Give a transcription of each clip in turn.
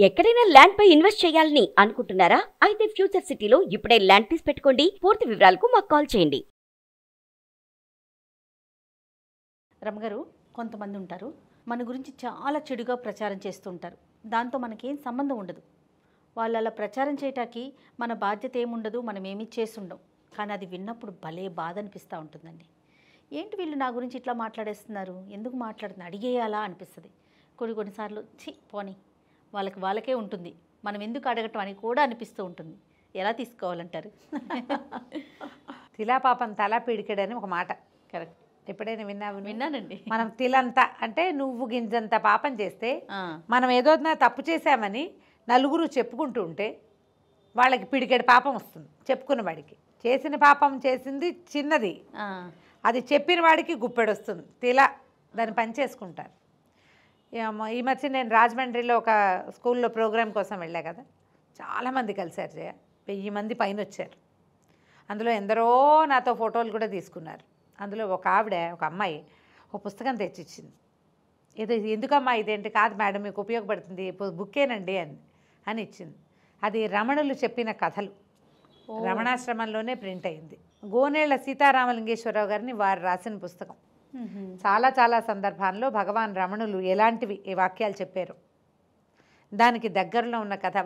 ఎక్కడైనా ల్యాండ్ పై ఇన్వెస్ట్ చేయాలని అనుకుంటున్నారా? అయితే ఫ్యూచర్ సిటీలో ఇప్పుడే ల్యాండ్ తీసి పెట్టుకోండి. పూర్తి వివరాలకు మాకు కాల్ చేయండి. రమగారు, కొంతమంది ఉంటారు మన గురించి చాలా చెడుగా ప్రచారం చేస్తూ ఉంటారు. దాంతో మనకేం సంబంధం ఉండదు. వాళ్ళు అలా ప్రచారం చేయటానికి మన బాధ్యత ఏముండదు, మనం ఏమీ చేస్తుండం. కానీ అది విన్నప్పుడు భలే బాధ అనిపిస్తూ ఉంటుందండి. ఏంటి వీళ్ళు నా గురించి ఇట్లా మాట్లాడేస్తున్నారు, ఎందుకు మాట్లాడుతున్నారు, అడిగేయాలా అనిపిస్తుంది. కొన్నిసార్లు పోనీ వాళ్ళకే ఉంటుంది, మనం ఎందుకు అడగటం అని కూడా అనిపిస్తూ ఉంటుంది. ఎలా తీసుకోవాలంటారు? తిలా పాపం తలా పిడికెడని ఒక మాట కరెక్ట్. ఎప్పుడైనా విన్నానండి. మనం తిలంతా అంటే నువ్వు గింజంత పాపం చేస్తే మనం ఏదో తప్పు చేశామని నలుగురు చెప్పుకుంటూ ఉంటే వాళ్ళకి పిడికెడు పాపం వస్తుంది. చెప్పుకున్న వాడికి చేసిన పాపం చేసింది చిన్నది, అది చెప్పిన వాడికి గుప్పెడు వస్తుంది. తిలా దాన్ని పని చేసుకుంటారు. ఈ మధ్య నేను రాజమండ్రిలో ఒక స్కూల్లో ప్రోగ్రాం కోసం వెళ్ళా కదా, చాలామంది కలిశారు. 1000 మంది పైన వచ్చారు. అందులో ఎందరో నాతో ఫోటోలు కూడా తీసుకున్నారు. అందులో ఒక అమ్మాయి ఒక పుస్తకం తెచ్చిచ్చింది. ఎందుకమ్మా ఇదేంటి? కాదు మేడం, మీకు ఉపయోగపడుతుంది, బుక్కేనండి అని ఇచ్చింది. అది రమణులు చెప్పిన కథలు, రమణాశ్రమంలోనే ప్రింట్ అయింది. గోనేళ్ల సీతారామలింగేశ్వరరావు గారిని వారు రాసిన పుస్తకం. చాలా చాలా సందర్భాల్లో భగవాన్ రమణులు ఎలాంటివి ఈ వాక్యాలు చెప్పారు, దానికి దగ్గరలో ఉన్న కథ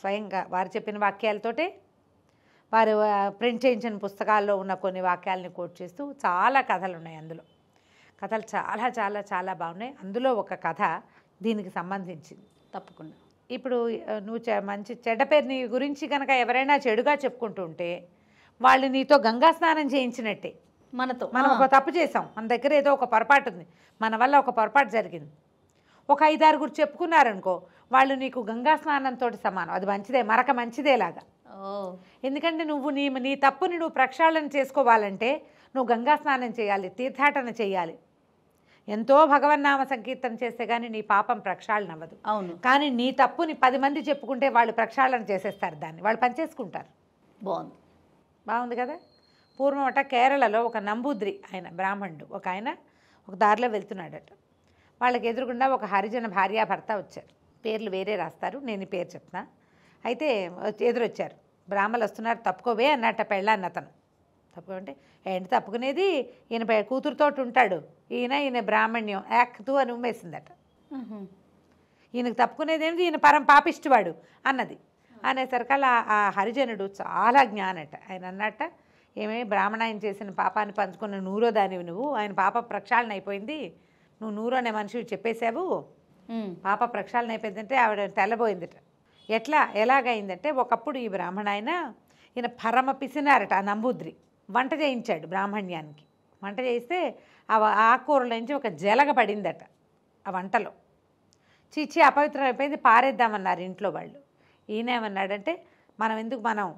స్వయంగా వారు చెప్పిన వాక్యాలతోటే వారు ప్రింట్ చేయించిన పుస్తకాల్లో ఉన్న కొన్ని వాక్యాలని కోట్ చేస్తూ చాలా కథలు ఉన్నాయి. అందులో కథలు చాలా చాలా చాలా బాగున్నాయి. అందులో ఒక కథ దీనికి సంబంధించింది. తప్పకుండా ఇప్పుడు నువ్వు మంచి చెడ్డ పేరు నీ గురించి కనుక ఎవరైనా చెడుగా చెప్పుకుంటూ ఉంటే వాళ్ళు నీతో గంగా స్నానం చేయించినట్టే. మనం ఒక తప్పు చేసాం, మన దగ్గర ఏదో ఒక పొరపాటు ఉంది, మన వల్ల ఒక పొరపాటు జరిగింది, ఒక 5-6 చెప్పుకున్నారనుకో, వాళ్ళు నీకు గంగా స్నానంతో సమానం. అది మంచిదే, మరక మంచిదేలాగా. ఎందుకంటే నువ్వు నీ తప్పుని నువ్వు ప్రక్షాళన చేసుకోవాలంటే నువ్వు గంగా స్నానం చేయాలి, తీర్థాటన చేయాలి. ఎంతో భగవన్నామ సంకీర్తన చేస్తే కానీ నీ పాపం ప్రక్షాళన అవ్వదు. అవును. కానీ నీ తప్పుని 10 మంది చెప్పుకుంటే వాళ్ళు ప్రక్షాళన చేసేస్తారు, దాన్ని వాళ్ళు పనిచేసుకుంటారు. బాగుంది కదా. పూర్వం కేరళలో ఒక నంబూద్రి ఆయన బ్రాహ్మణుడు ఒక ఆయన ఒక దారిలో వెళ్తున్నాడట. వాళ్ళకి ఎదురుగుండా ఒక హరిజన భార్యాభర్త వచ్చారు. పేర్లు వేరే రాస్తారు, నేను పేరు చెప్తున్నా. అయితే ఎదురొచ్చారు. బ్రాహ్మలు వస్తున్నారు, తప్పుకోవే అన్నట్ట పెళ్ళాన్ని అతను. తప్పుకోమంటే ఏంటి తప్పుకునేది, ఈయన కూతురుతో ఉంటాడు, ఈయన బ్రాహ్మణ్యం యాక్తూ అని ఉమ్మేసిందట. ఈయనకు తప్పుకునేది ఏమిటి, ఈయన పరం పాపిష్టివాడు అన్నది. అనేసరికల్లా ఆ హరిజనుడు చాలా జ్ఞానట. ఆయన అన్నట్ట, ఏమే బ్రాహ్మణాయన చేసిన పాపాన్ని పంచుకున్న నూరో దానివి నువ్వు, ఆయన పాప ప్రక్షాళన అయిపోయింది, నువ్వు నూరో అనే మనిషి చెప్పేశావు, పాప ప్రక్షాళన అయిపోయిందంటే ఆవిడ తెల్లబోయిందట. ఎలాగైందంటే ఒకప్పుడు ఈ బ్రాహ్మణాయన ఈయన పరమ పిసినారట. ఆ నంబూద్రి వంట చేయించాడు బ్రాహ్మణ్యానికి. వంట చేయిస్తే ఆకుకూరల నుంచి ఒక జలగ పడిందట ఆ వంటలో. చీచి అపవిత్రం అయిపోయింది, పారేద్దామన్నారు ఇంట్లో వాళ్ళు. ఈయన ఏమన్నాడంటే, మనం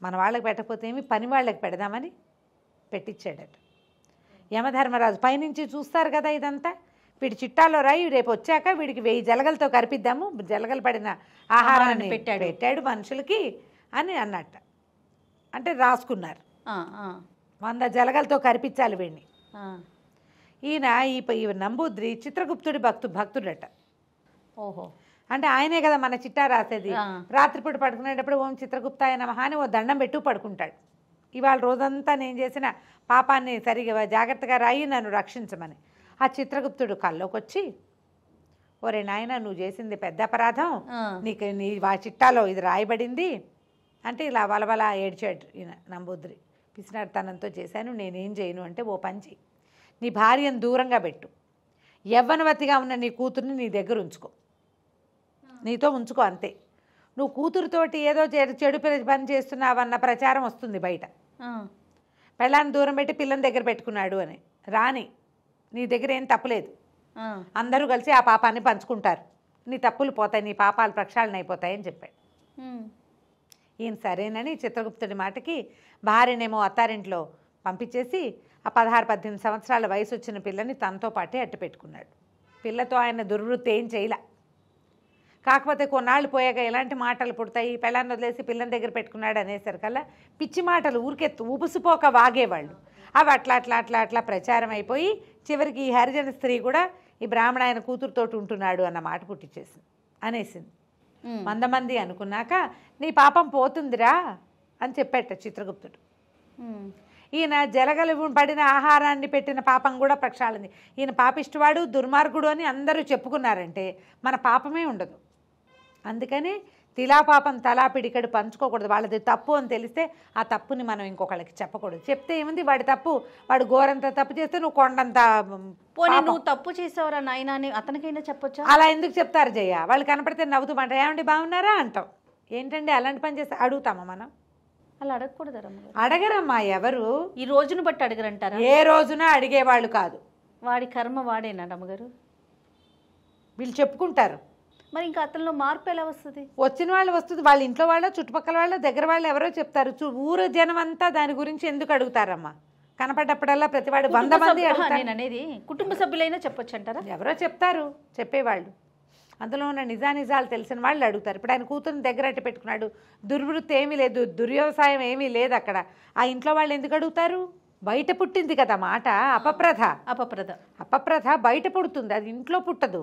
మన వాళ్ళకి పెట్టకపోతే ఏమి, పని వాళ్ళకి పెడదామని పెట్టించాడట. యమధర్మరాజు పైనుంచి చూస్తారు కదా ఇదంతా, వీడి చిట్టాలో రాయి, రేపు వచ్చాక వీడికి 1000 జలగలతో కరిపిద్దాము, జలగలు పడిన ఆహారాన్ని పెట్టాడు మనుషులకి అని అన్నట్ట. అంటే రాసుకున్నారు, 100 జలగలతో కరిపించాలి వీడిని. ఈయన ఈ నంబూద్రి చిత్రగుప్తుడి భక్తుడట. ఓహో. అంటే ఆయనే కదా మన చిట్టా రాసేది. రాత్రిపూట పడుకునేటప్పుడు ఓం చిత్రగుప్తాయ నమః అని ఓ దండం పెట్టు పడుకుంటాడు. ఇవాళ రోజంతా నేను చేసిన పాపాన్ని సరిగా జాగ్రత్తగా రాయి, నన్ను రక్షించమని. ఆ చిత్రగుప్తుడు కల్లోకి వచ్చి, ఒరే నాయన నువ్వు చేసింది పెద్ద అపరాధం, నీకు నీ చిట్టాలో ఇది రాయబడింది అంటే ఇలా వలవలా ఏడ్చాడు ఈయన నంబూద్రి. పిసినారితనంతో చేశాను, నేనేం చేయను అంటే, ఓ పని చెయ్యి, నీ భార్యను దూరంగా పెట్టు, యవ్వనవతిగా ఉన్న నీ కూతుర్ని నీ దగ్గర ఉంచుకో, నీతో ఉంచుకో అంతే. నువ్వు కూతురుతోటి ఏదో చెడు పని చేస్తున్నావన్న ప్రచారం వస్తుంది బయట, పెళ్ళాన్ని దూరం పెట్టి పిల్లని దగ్గర పెట్టుకున్నాడు అని. రాని, నీ దగ్గర ఏం తప్పులేదు, అందరూ కలిసి ఆ పాపాన్ని పంచుకుంటారు, నీ తప్పులు పోతాయి, నీ పాపాలు ప్రక్షాళన అయిపోతాయని చెప్పాడు. ఈయన సరేనని చిత్రగుప్తుడి మాటకి భార్యనేమో అత్తారింట్లో పంపించేసి ఆ 16-18 సంవత్సరాల వయసు వచ్చిన పిల్లని తనతో పాటే అట్టు పెట్టుకున్నాడు. పిల్లతో ఆయన దుర్వృత్తి ఏం చేయలే. కాకపోతే కొన్నాళ్ళు పోయాక ఎలాంటి మాటలు పుడతాయి, పెళ్ళాన్ని వదిలేసి పిల్లని దగ్గర పెట్టుకున్నాడు అనేసరికల్లా పిచ్చి మాటలు ఊరికే ఊపుసిపోక వాగేవాళ్ళు. అవి అట్లా అట్లా అట్లా అట్లా ప్రచారం అయిపోయి చివరికి ఈ హరిజన స్త్రీ కూడా ఈ బ్రాహ్మణ ఆయన కూతురుతోటి ఉంటున్నాడు అన్న మాట పుట్టించేసింది. అనేసింది. 100 మంది అనుకున్నాక నీ పాపం పోతుందిరా అని చెప్పేట చిత్రగుప్తుడు. ఈయన జలగలు పడిన ఆహారాన్ని పెట్టిన పాపం కూడా ప్రక్షాళింది. ఈయన పాపిష్టివాడు దుర్మార్గుడు అని అందరూ చెప్పుకున్నారంటే మన పాపమే ఉండదు. అందుకని తిలా పాపం తలా పిడికడు పంచుకోకూడదు. వాళ్ళది తప్పు అని తెలిస్తే ఆ తప్పుని మనం ఇంకొకళ్ళకి చెప్పకూడదు. చెప్తే ఏముంది, వాడి తప్పు, వాడు ఘోరంత తప్పు చేస్తే నువ్వు కొండంత పోనీ నువ్వు తప్పు చేసావురా నాయనా అని అతనికైనా చెప్పొచ్చా? అలా ఎందుకు చెప్తారు జయ? వాళ్ళు కనపడితే నవ్వుతూ మాట ఏమండి బాగున్నారా అంటాం. ఏంటండి అలాంటి పని చేస్తే అడుగుతామా మనం? అలా అడగకూడదు రమ్మగారు. అడగరమ్మా ఎవరు. ఈ రోజును బట్టి అడగరంటారా? ఏ రోజున అడిగేవాళ్ళు కాదు. వాడి కర్మ వాడేనా రమ్మగారు? వీళ్ళు చెప్పుకుంటారు. మరి ఇంకా అతనిలో మార్పు ఎలా వస్తుంది? వచ్చిన వాళ్ళు వస్తుంది, వాళ్ళ ఇంట్లో వాళ్ళ చుట్టుపక్కల వాళ్ళ దగ్గర వాళ్ళు ఎవరో చెప్తారు. ఊరు జనం అంతా దాని గురించి ఎందుకు అడుగుతారమ్మా? కనపడ్డప్పుడల్లా ప్రతివాడు 100 మంది అడుగుతారు. నేను అనేది కుటుంబ సభ్యులైనా చెప్పొచ్చు అంటారా? ఎవరో చెప్తారు, చెప్పేవాళ్ళు, అందులో ఉన్న నిజానిజాలు తెలిసిన వాళ్ళు అడుగుతారు. ఇప్పుడు ఆయన కూతురుని దగ్గర అట్టి పెట్టుకున్నాడు, దుర్వృత్తి ఏమీ లేదు, దుర్వ్యవసాయం ఏమీ లేదు అక్కడ. ఆ ఇంట్లో వాళ్ళు ఎందుకు అడుగుతారు? బయట పుట్టింది కదా మాట. అపప్రథ బయట పుడుతుంది, అది ఇంట్లో పుట్టదు.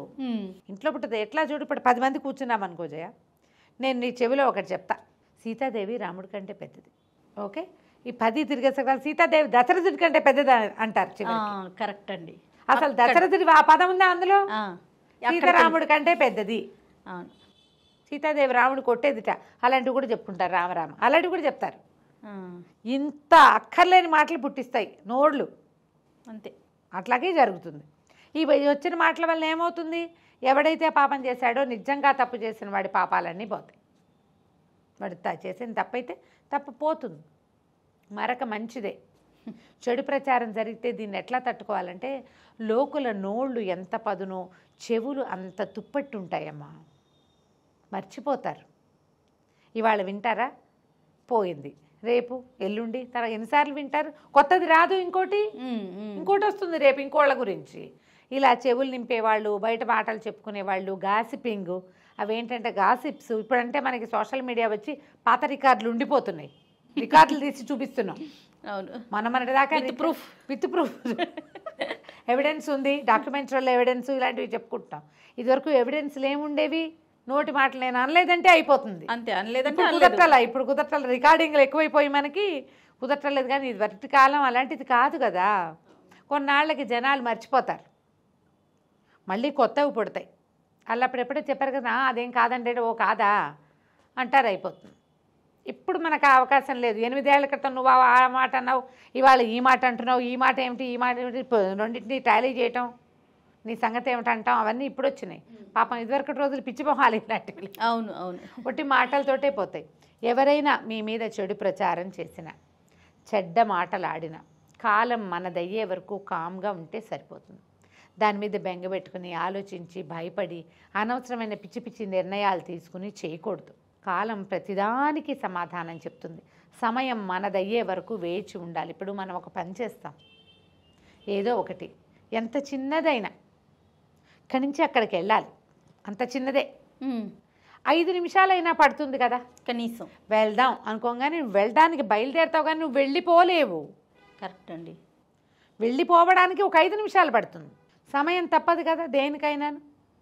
ఇంట్లో పుట్టదు. ఎట్లా చూడు, ఇప్పుడు 10 మంది కూర్చున్నాం అనుకో జయ, నేను నీ చెవిలో ఒకటి చెప్తా. సీతాదేవి రాముడి కంటే పెద్దది. ఓకే, ఈ 10 తిరిగేసరికి సీతాదేవి దశరథుడి కంటే పెద్దది అంటారు. కరెక్ట్ అండి. అసలు దశరథుడి ఆ పదం ఉందా అందులో? సీతారాముడి కంటే పెద్దది. సీతాదేవి రాముడు కొట్టేదిట, అలాంటివి కూడా చెప్పుకుంటారు. రామరామ అలాంటివి కూడా చెప్తారు. ఇంత అక్కర్లేని మాటలు పుట్టిస్తాయి నోళ్ళు, అంతే. అట్లాగే జరుగుతుంది. ఈ వచ్చిన మాటల వల్ల ఏమవుతుంది? ఎవడైతే పాపం చేశాడో నిజంగా తప్పు చేసిన వాడి పాపాలన్నీ పోతాయి. వాడు చేసిన తప్పైతే తప్పు పోతుంది. మరొక మంచిదే. చెడు ప్రచారం జరిగితే దీన్ని ఎట్లా తట్టుకోవాలంటే, లోకుల నోళ్ళు ఎంత పదునో చెవులు అంత తుప్పట్టు ఉంటాయమ్మా. మర్చిపోతారు. ఇవాళ వింటారా, పోయింది. రేపు ఎల్లుండి తర్వాత ఎన్నిసార్లు వింటారు? కొత్తది రాదు, ఇంకోటి వస్తుంది రేపు ఇంకోళ్ళ గురించి. ఇలా చెవులు నింపేవాళ్ళు, బయట మాటలు చెప్పుకునేవాళ్ళు, గాసిపింగ్, అవేంటంటే గాసిప్స్. ఇప్పుడంటే మనకి సోషల్ మీడియా వచ్చి పాత రికార్డులు ఉండిపోతున్నాయి, రికార్డులు తీసి చూపిస్తున్నాం. అవును, మన దాకా విత్ ప్రూఫ్ ఎవిడెన్స్ ఉంది, డాక్యుమెంటరీలో ఎవిడెన్స్, ఇలాంటివి చెప్పుకుంటాం. ఇదివరకు ఎవిడెన్స్లు ఏముండేవి? నోటి మాటలు నేను అనలేదంటే అయిపోతుంది, అంతే. అనలేదంటే ఇప్పుడు కుదరట్ల రికార్డింగ్లు ఎక్కువైపోయి మనకి కుదరట్లేదు. కానీ ఇది వరటి కాలం అలాంటిది కాదు కదా. కొన్నాళ్ళకి జనాలు మర్చిపోతారు, మళ్ళీ కొత్తవి పుడతాయి. అల్లప్పుడెప్పుడే చెప్పారు కదా, అదేం కాదంటే ఓ కాదా అంటారు, అయిపోతుంది. ఇప్పుడు మనకు ఆ అవకాశం లేదు. 8 ఏళ్ల క్రితం నువ్వు ఆ మాట అన్నావు, ఇవాళ ఈ మాట అంటున్నావు, ఈ మాట ఏమిటి, ఈ మాట ఏమిటి, రెండింటినీ టాలీ చేయటం, నీ సంగతి ఏమిటంటాం, అవన్నీ ఇప్పుడు వచ్చినాయి. పాపం ఇదివరకటి రోజులు పిచ్చి మొహాలు ఇలాంటివి. అవును అవును, ఒట్టి మాటలతోటే పోతాయి. ఎవరైనా మీ మీద చెడు ప్రచారం చేసిన, చెడ్డ మాటలు ఆడిన, కాలం మనదయ్యే వరకు కామ్గా ఉంటే సరిపోతుంది. దాని మీద బెంగ పెట్టుకుని ఆలోచించి భయపడి అనవసరమైన పిచ్చి పిచ్చి నిర్ణయాలు తీసుకుని చేయకూడదు. కాలం ప్రతిదానికి సమాధానం చెప్తుంది. సమయం మనదయ్యే వరకు వేచి ఉండాలి. ఇప్పుడు మనం ఒక పని చేస్తాం, ఏదో ఒకటి, ఎంత చిన్నదైనా ఇక్కడి నుంచి అక్కడికి వెళ్ళాలి, అంత చిన్నదే, 5 నిమిషాలైనా పడుతుంది కదా కనీసం. వెళ్దాం అనుకోగానే నువ్వు వెళ్ళడానికి బయలుదేరుతావు, కానీ నువ్వు వెళ్ళిపోలేవు. కరెక్ట్ అండి. వెళ్ళిపోవడానికి ఒక 5 నిమిషాలు పడుతుంది. సమయం తప్పదు కదా దేనికైనా.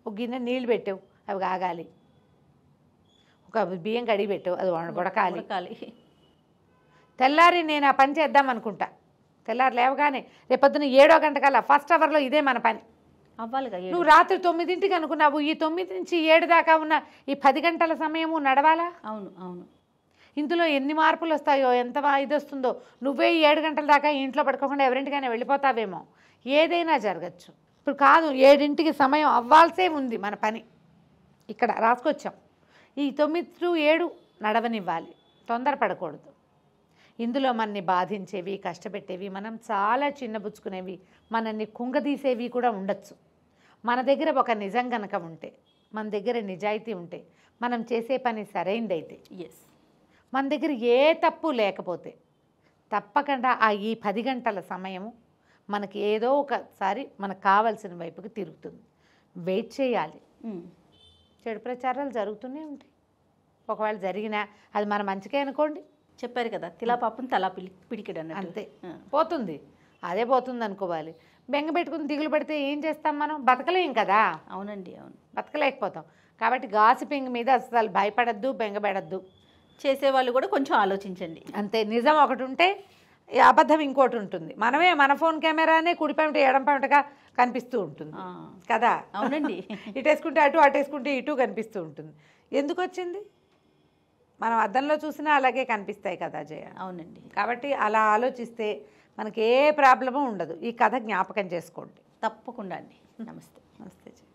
ఒక గిన్నె నీళ్ళు పెట్టావు, అవి కాగాలి. ఒక బియ్యం కడిగి పెట్టావు, అది ఉడకాలి. తెల్లారి నేను ఆ పని చేద్దాం అనుకుంటా, తెల్లారి లేవగానే రేపొద్దున 7వ గంటకల్లా ఫస్ట్ అవర్లో ఇదే మన పని అవ్వాలిగా. నువ్వు రాత్రి 9ంటికి అనుకున్నావు, ఈ 9 నుంచి 7 దాకా ఉన్న ఈ 10 గంటల సమయము నడవాలా? అవును అవును. ఇందులో ఎన్ని మార్పులు వస్తాయో, ఎంత ఇది వస్తుందో. నువ్వే 7 గంటల దాకా ఇంట్లో పడుకోకుండా ఎవరింటికైనా వెళ్ళిపోతావేమో. ఏదైనా జరగచ్చు. ఇప్పుడు కాదు, 7ంటికి సమయం అవ్వాల్సే ఉంది మన పని. ఇక్కడ రాసుకొచ్చాం, ఈ 9 to 7 నడవనివ్వాలి, తొందరపడకూడదు. ఇందులో మనని బాధించేవి, కష్టపెట్టేవి, మనం చాలా చిన్నబుచ్చుకునేవి, మనల్ని కుంగదీసేవి కూడా ఉండొచ్చు. మన దగ్గర ఒక నిజం గనక ఉంటే, మన దగ్గర నిజాయితీ ఉంటే, మనం చేసే పని సరైందైతే, మన దగ్గర ఏ తప్పు లేకపోతే తప్పకుండా ఈ 10 గంటల సమయము మనకి ఏదో ఒకసారి మనకు కావాల్సిన వైపుకి తిరుగుతుంది. వెయిట్ చేయాలి. చెడు ప్రచారాలు జరుగుతూనే ఉంటాయి. ఒకవేళ జరిగినా అది మన మంచికే అనుకోండి. చెప్పారు కదా, తిలా పాపం తలా పిడికిడు అన్నట్టు. అంతే, పోతుంది, అదే పోతుంది అనుకోవాలి. బెంగ పెట్టుకుని దిగులు పెడితే ఏం చేస్తాం మనం? బతకలేం కదా. అవునండి అవును, బతకలేకపోతాం. కాబట్టి గాసిపింగ్ మీద అసలు భయపడద్దు, బెంగపెడద్దు. చేసేవాళ్ళు కూడా కొంచెం ఆలోచించండి. అంతే. నిజం ఒకటి ఉంటే ఈ అబద్ధం ఇంకోటి ఉంటుంది. మనమే మన ఫోన్ కెమెరానే కుడిపేమిట ఎడంపేమిటగా కనిపిస్తూ ఉంటుంది కదా. అవునండి. ఇటు వేసుకుంటే అటు, అటు వేసుకుంటే ఇటు కనిపిస్తూ ఉంటుంది. ఎందుకు వచ్చింది? మనం అద్దంలో చూసినా అలాగే కనిపిస్తాయి కదా జయ. అవునండి. కాబట్టి అలా ఆలోచిస్తే మనకి ఏ ప్రాబ్లము ఉండదు. ఈ కథ జ్ఞాపకం చేసుకోండి. తప్పకుండా అండి. నమస్తే. నమస్తే జయ.